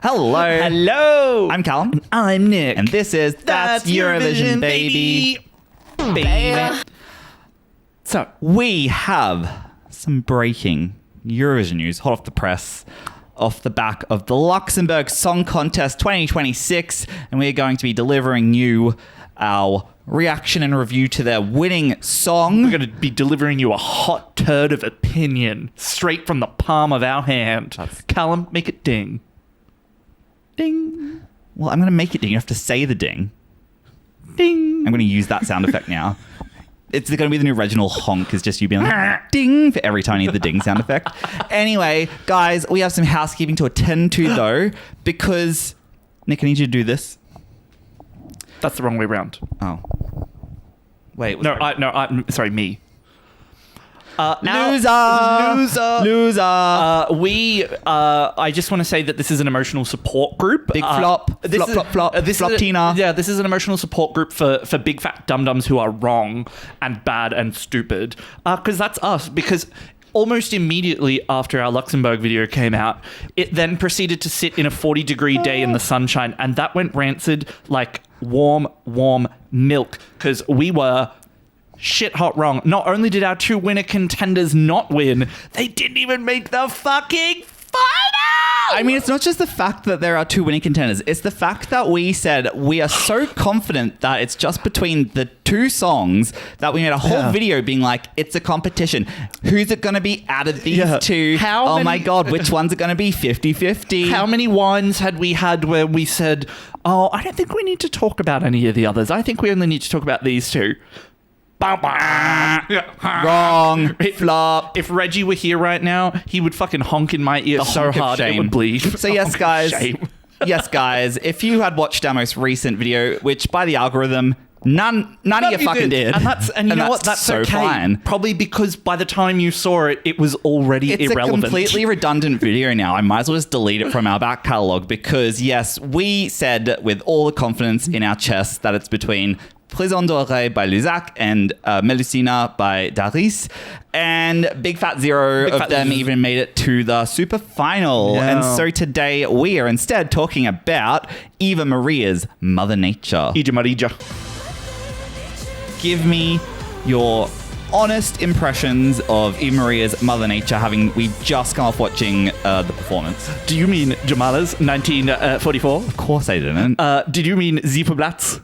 Hello. Hello. I'm Callum. And I'm Nick. And this is That's Eurovision, baby. Baby. So, we have some breaking Eurovision news hot off the press, off the back of the Luxembourg Song Contest 2026. And we're going to be delivering you our reaction and review to their winning song. We're going to be delivering you a hot turd of opinion straight from the palm of our hand. Callum, make it ding. Ding. Well, I'm going to make it ding. You have to say the ding. Ding. I'm going to use that sound effect now. It's going to be the new original honk, is just you being like, ding, for every time you need the ding sound effect. Anyway, guys, we have some housekeeping to attend to, though, because, Nick, I need you to do this. That's the wrong way round. Oh. Wait. Sorry, me. Loser! I just want to say that this is an emotional support group. Big flop. Flop. Tina. Yeah, this is an emotional support group for big fat dum-dums who are wrong and bad and stupid. Because that's us. Because almost immediately after our Luxembourg video came out, it then proceeded to sit in a 40-degree day in the sunshine. And that went rancid like warm milk. Because we were shit hot wrong. Not only did our two winner contenders not win, they didn't even make the fucking final! I mean, it's not just the fact that there are two winning contenders. It's the fact that we said we are so confident that it's just between the two songs that we made a whole video being like, it's a competition. Who's it going to be out of these two? My God, which one's it going to be? 50-50. How many wines had we had where we said, oh, I don't think we need to talk about any of the others. I think we only need to talk about these two. Wrong. Flop. If Reggie were here right now, he would fucking honk in my ear so hard it would bleed. So yes, guys. Yes, guys. If you had watched our most recent video, which by the algorithm, none of you fucking did. And you know what? That's so okay. Fine. Probably because by the time you saw it, it was already irrelevant. It's a completely redundant video now. I might as well just delete it from our back catalogue because, yes, we said with all the confidence in our chest that it's between Prison Doré by Luzac and Melusina by Daris. And Big Fat Zero of them even made it to the super final. Yeah. And so today we are instead talking about Eva Marija's Mother Nature. Eva Marija. Give me your honest impressions of Eva Marija's Mother Nature, having we've just come off watching the performance. Do you mean Jamala's 1944? Of course I didn't. Did you mean Ziefelblatt's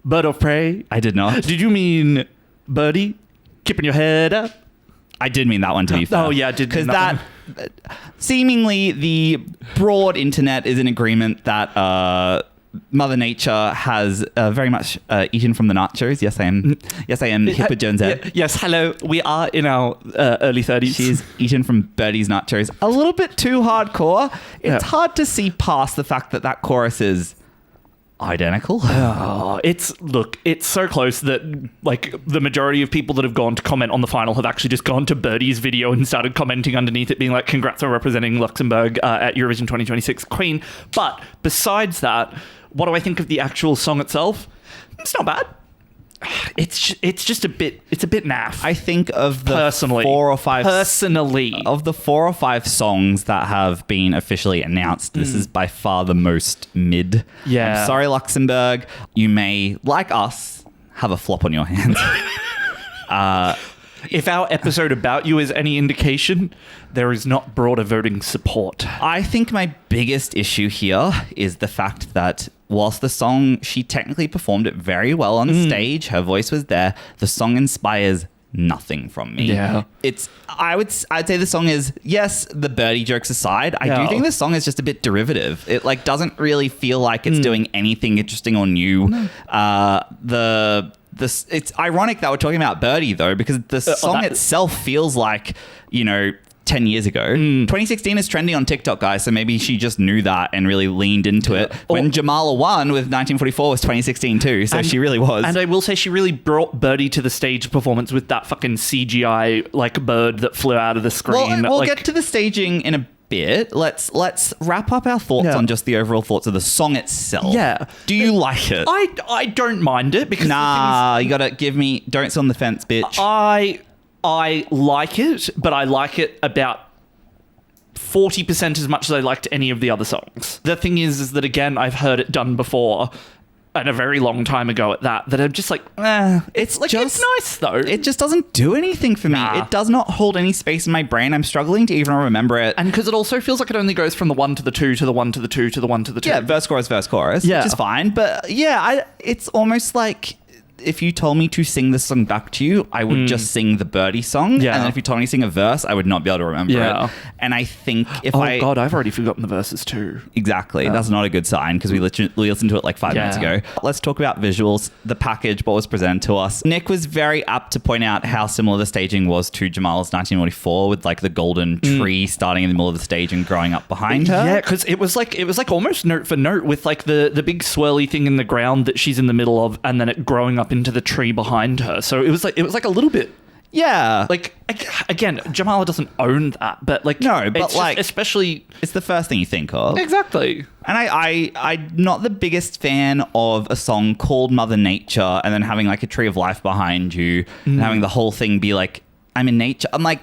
Bird of Prey? I did not. Did you mean Birdie? Keeping your head up? I did mean that one, to be fair. Oh, yeah, I did. Because that seemingly the broad internet is in agreement that Mother Nature has very much eaten from the nachos. Yes, I am. Yes, I am. Hipper Jones. Yes, hello. We are in our early 30s. She's eaten from Birdie's nachos. A little bit too hardcore. It's hard to see past the fact that that chorus is identical. Oh, it's so close that like the majority of people that have gone to comment on the final have actually just gone to Birdie's video and started commenting underneath it being like, congrats on representing Luxembourg at Eurovision 2026 Queen. But besides that, what do I think of the actual song itself? It's not bad. It's just a bit naff. I think of the personally 4 or 5 of the 4 or 5 songs that have been officially announced, this is by far the most mid. Yeah. I'm sorry, Luxembourg. You may, like us, have a flop on your hands. If our episode about you is any indication, there is not broader voting support. I think my biggest issue here is the fact that whilst the song, she technically performed it very well on stage, her voice was there, the song inspires nothing from me. Yeah. I'd say the song is, yes, the Birdie jokes aside, I do think the song is just a bit derivative. It like doesn't really feel like it's doing anything interesting or new. It's ironic that we're talking about Birdie though, because the song itself feels like, 10 years ago. 2016 is trending on TikTok, guys, so maybe she just knew that and really leaned into it. When Jamala won with 1944 was 2016 too, so she really was. And I will say she really brought Birdie to the stage performance with that fucking CGI like bird that flew out of the screen. We'll get to the staging in a bit. Let's wrap up our thoughts on just the overall thoughts of the song itself. Yeah. Do you like it? I don't mind it because you gotta give me, don't sit on the fence, bitch. I like it, but I like it about 40% as much as I liked any of the other songs. The thing is that, again, I've heard it done before, and a very long time ago at that I'm just like, it's nice though. It just doesn't do anything for me. Nah. It does not hold any space in my brain. I'm struggling to even remember it. And because it also feels like it only goes from the 1 to the 2 to the 1 to the 2 to the 1 to the 2. Yeah, verse, chorus, Yeah. which is fine. But yeah, it's almost like if you told me to sing this song back to you, I would just sing the Birdie song. Yeah. And then if you told me to sing a verse, I would not be able to remember it. And I think if God, I've already forgotten the verses too. Exactly. That's not a good sign because we listened to it like 5 minutes ago. Let's talk about visuals. The package, what was presented to us. Nick was very apt to point out how similar the staging was to Jamal's 1944 with like the golden tree starting in the middle of the stage and growing up behind her. Yeah, because it was like almost note for note with like the big swirly thing in the ground that she's in the middle of, and then it growing up into the tree behind her. So it was like a little bit. Yeah. Like, again, Jamala doesn't own that, but like... No, but it's like... just, especially... It's the first thing you think of. Exactly. And I'm not the biggest fan of a song called Mother Nature and then having like a tree of life behind you and having the whole thing be like, I'm in nature. I'm like,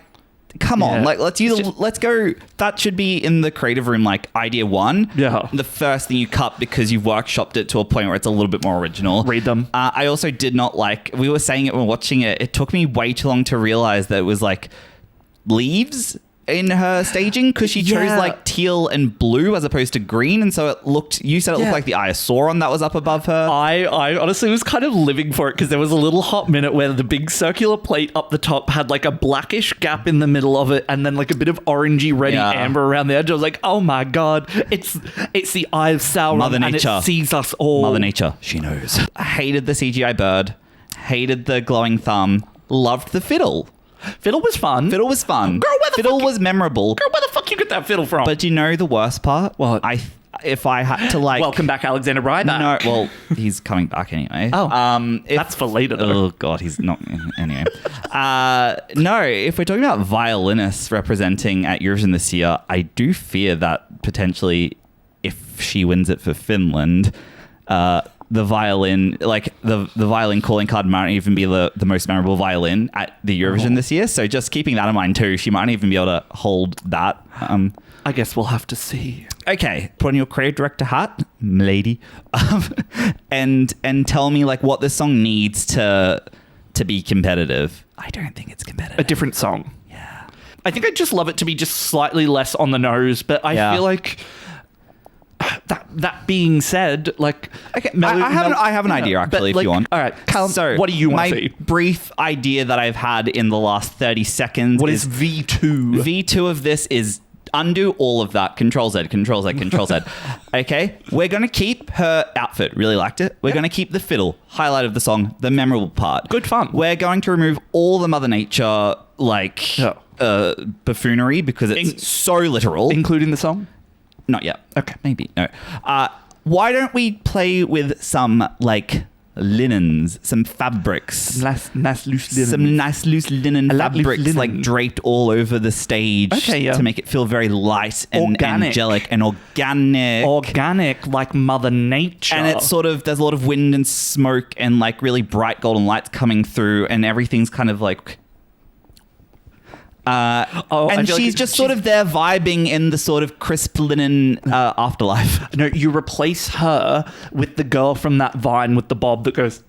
come on, like let's go. That should be in the creative room, like idea 1. Yeah. The first thing you cut because you've workshopped it to a point where it's a little bit more original. Read them. I also did not like, we were saying it when watching it, it took me way too long to realize that it was like leaves in her staging because she chose like teal and blue as opposed to green, and so it looked, you said it looked like the Eye of Sauron that was up above her. I honestly was kind of living for it because there was a little hot minute where the big circular plate up the top had like a blackish gap in the middle of it and then like a bit of orangey reddy amber around the edge. I was like, oh my god, it's the Eye of Sauron, Mother Nature, and it sees us all. Mother Nature, she knows. I hated the CGI bird, hated the glowing thumb, loved the fiddle. Fiddle was fun. Girl, where the fiddle was memorable. Girl, where the fuck you get that fiddle from? But do you know the worst part? What? If I had to like... Welcome back, Alexander Ryback. No, well, he's coming back anyway. That's for later though. Oh god, he's not... Anyway. No, if we're talking about violinists representing at Eurovision this year, I do fear that potentially if she wins it for Finland... the violin, like the violin calling card might even be the most memorable violin at the Eurovision this year. So just keeping that in mind too, she might even be able to hold that. I guess we'll have to see. Okay, put on your creative director hat, lady, and tell me like what this song needs to be competitive. I don't think it's competitive. A different song. Yeah. I think I'd just love it to be just slightly less on the nose, but I feel like... That being said, like... Okay, I have an idea, actually, if you want. All right, Callum, so what do you want to my see? brief idea that I've had in the last 30 seconds What is V2? V2 of this is undo all of that. Control Z, Control Z, Control Z. Okay, we're going to keep her outfit. Really liked it. We're going to keep the fiddle, highlight of the song, the memorable part. Good fun. We're going to remove all the Mother Nature, like, buffoonery because it's so literal. Including the song? Not yet. Okay. Maybe. No. Why don't we play with some, like, linens, some fabrics? Some nice loose linen. Some nice loose linen fabrics, linen. like, draped all over the stage to make it feel very light and organic. angelic and organic. Organic, like Mother Nature. And it's sort of, there's a lot of wind and smoke and, like, really bright golden lights coming through and everything's kind of, like... and she's like just sort of there vibing in the sort of crisp linen afterlife. No, you replace her with the girl from that Vine with the bob that goes...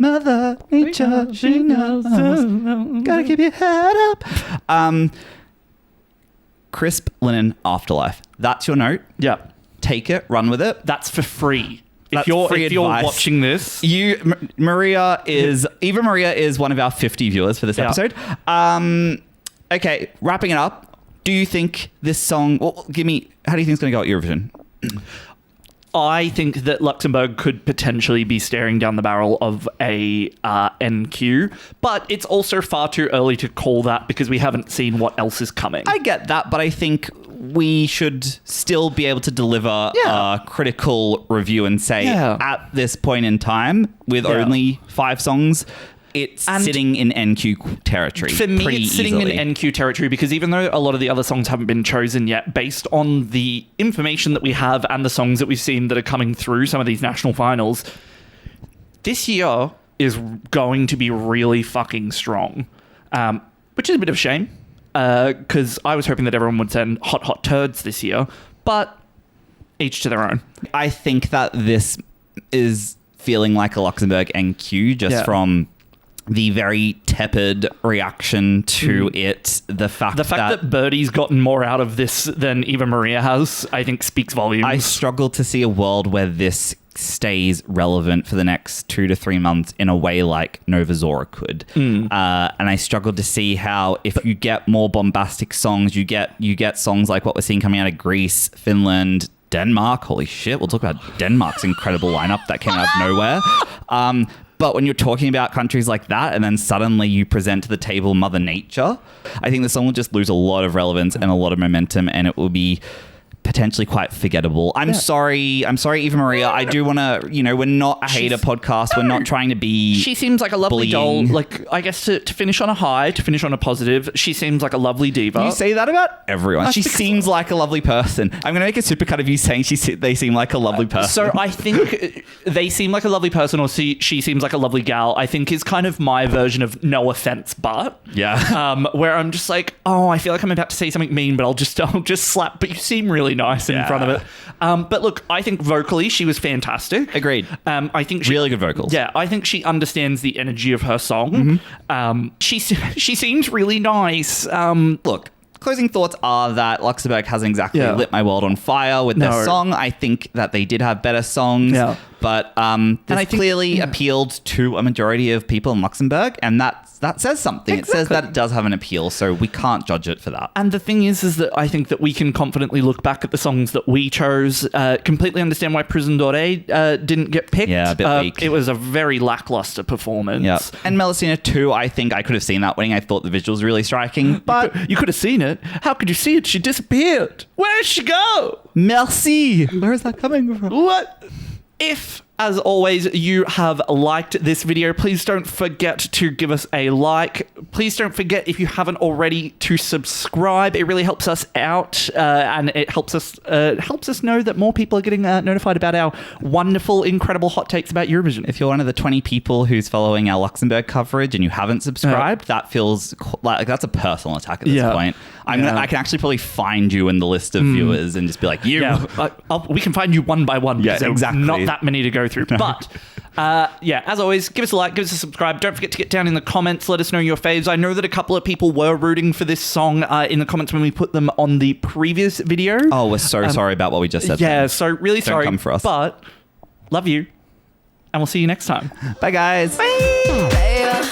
Mother Nature, she knows. Gotta keep your head up. Crisp linen afterlife. That's your note. Yeah. Take it, run with it. That's for free. That's if you're watching this, Eva Marija is one of our 50 viewers for this episode. Okay, wrapping it up. Do you think this song? Well, how do you think it's going to go at Eurovision? I think that Luxembourg could potentially be staring down the barrel of a NQ, but it's also far too early to call that because we haven't seen what else is coming. I get that, but I think we should still be able to deliver a critical review and say at this point in time, with only 5 songs, it's sitting in NQ territory. For me, it's sitting easily. in NQ territory because even though a lot of the other songs haven't been chosen yet, based on the information that we have and the songs that we've seen that are coming through some of these national finals, this year is going to be really fucking strong, which is a bit of a shame. because I was hoping that everyone would send hot turds this year, but each to their own. I think that this is feeling like a Luxembourg NQ just from the very tepid reaction to it. The fact that Birdie's gotten more out of this than Eva Marija has, I think, speaks volumes. I struggle to see a world where this stays relevant for the next 2 to 3 months in a way like Nova Zora could. And I struggle to see how if you get more bombastic songs, you get songs like what we're seeing coming out of Greece, Finland, Denmark. Holy shit, we'll talk about Denmark's incredible lineup that came out of nowhere. But when you're talking about countries like that and then suddenly you present to the table Mother Nature, I think the song will just lose a lot of relevance and a lot of momentum, and it will be potentially quite forgettable. I'm sorry, Eva Marija. I do want to, we're not a hater podcast. We're not trying to be She seems like a lovely doll. Like, I guess to finish on a high, to finish on a positive, she seems like a lovely diva. You say that about everyone. She seems like a lovely person. I'm going to make a supercut of you saying they seem like a lovely person. So I think they seem like a lovely person, or she seems like a lovely gal, I think is kind of my version of no offense, but where I'm just like, oh, I feel like I'm about to say something mean, but I'll just slap, but you seem really nice in front of it. But look, I think vocally she was fantastic. Agreed. I think really good vocals. Yeah, I think she understands the energy of her song. She seems really nice. Look, closing thoughts are that Luxembourg hasn't exactly lit my world on fire with their song. I think that they did have better songs, but this clearly appealed to a majority of people in Luxembourg, and that says something. Exactly. It says that it does have an appeal, so we can't judge it for that. And the thing is that I think that we can confidently look back at the songs that we chose, completely understand why Prison Doré didn't get picked. Yeah, a bit weak. It was a very lackluster performance. Yeah. And Melusina too, I think I could have seen that winning. I thought the visuals were really striking, but you could have seen it. How could you see it? She disappeared. Where did she go? Merci. Where is that coming from? What? If, as always, you have liked this video, please don't forget to give us a like. Please don't forget, if you haven't already, to subscribe. It really helps us out, and it helps us know that more people are getting notified about our wonderful, incredible hot takes about Eurovision. If you're one of the 20 people who's following our Luxembourg coverage and you haven't subscribed, that feels like that's a personal attack at this point. I can actually probably find you in the list of viewers and just be like, you. Yeah, we can find you one by one. Yeah, exactly. Not that many to go through. But, as always, give us a like, give us a subscribe. Don't forget to get down in the comments. Let us know your faves. I know that a couple of people were rooting for this song in the comments when we put them on the previous video. Oh, we're so sorry about what we just said. Yeah, so really sorry. Don't come for us. But, love you. And we'll see you next time. Bye, guys. Bye.